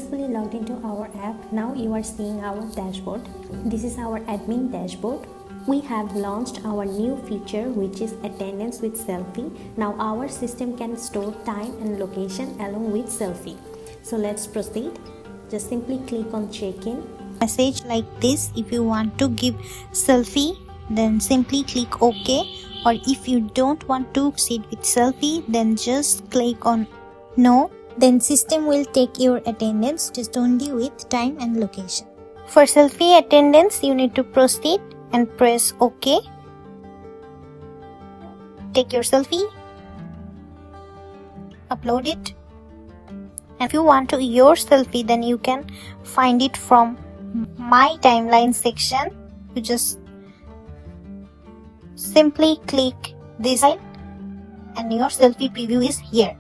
successfully logged into our app. Now you are seeing our dashboard. This is our admin dashboard. We have launched our new feature, which is attendance with Selfie. Now our system can store time and location along with Selfie. So let's proceed. Just simply click on check-in. Message like this. If you want to give Selfie, then simply click OK, or if you don't want to proceed with Selfie, then just click on no. Then system will take your attendance just only with time and location. For Selfie attendance, you need to proceed and press OK. Take your selfie, upload it, and if you want to your selfie, then you can find it from my timeline section. You just simply click this side and your selfie preview is here.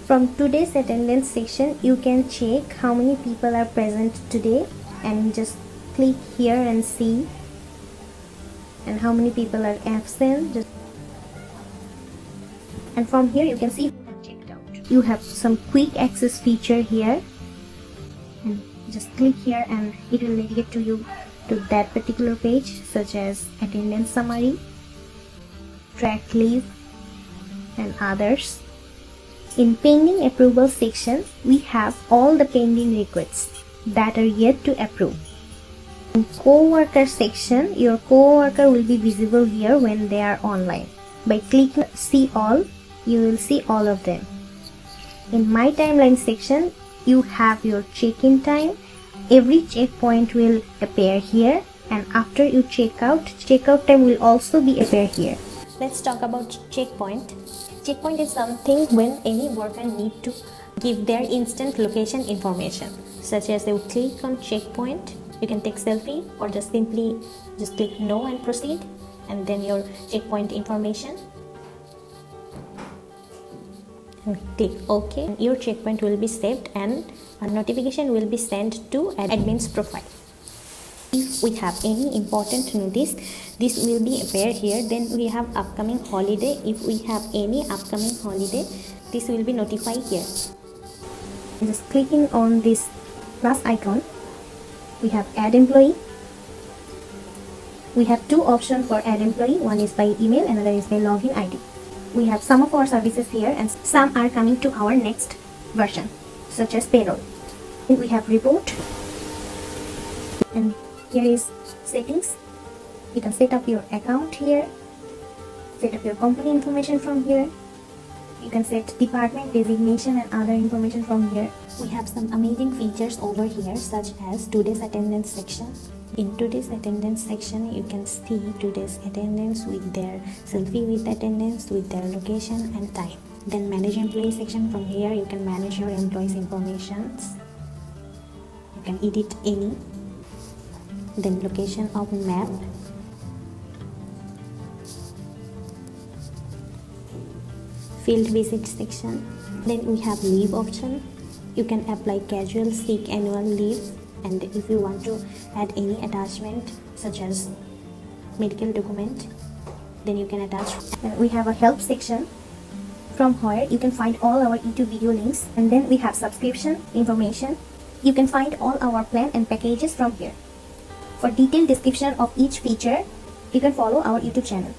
From today's attendance section, you can check how many people are present today, and just click here and see, and how many people are absent. And from here you can see who have checked out. You have some quick access feature here, and just click here and it will navigate to you to that particular page, such as attendance summary, track leave, and others. In pending approval section, we have all the pending requests that are yet to approve. In co-worker section, your co-worker will be visible here when they are online. By clicking see all, you will see all of them. In my timeline section, you have your check-in time. Every checkpoint will appear here, and after you checkout time will also be appear here. Let's talk about checkpoint. Checkpoint is something when any worker need to give their instant location information, such as they will click on checkpoint. You can take selfie, or just simply just click no and proceed, and then your checkpoint information, and click OK. Your checkpoint will be saved and a notification will be sent to admin's profile. If we have any important notice, this will be appear here. Then we have upcoming holiday. If we have any upcoming holiday, this will be notified here. Just clicking on this plus icon, we have add employee. We have two options for add employee. One is by email, another is by login ID. We have some of our services here, and some are coming to our next version, such as payroll. Then we have report, and here is settings. You can set up your account here, set up your company information from here. You can set department designation and other information from here. We have some amazing features over here, such as today's attendance section. In today's attendance section, you can see today's attendance with their selfie with attendance, with their location and time. Then manage employee section. From here you can manage your employees informations. You can edit any. Then location of map. Field visit section. Then we have leave option. You can apply casual, sick, annual leave, and if you want to add any attachment such as medical document, then you can attach. We have a help section, from where you can find all our YouTube video links, and then we have subscription information. You can find all our plan and packages from here. For detailed description of each feature, you can follow our YouTube channel.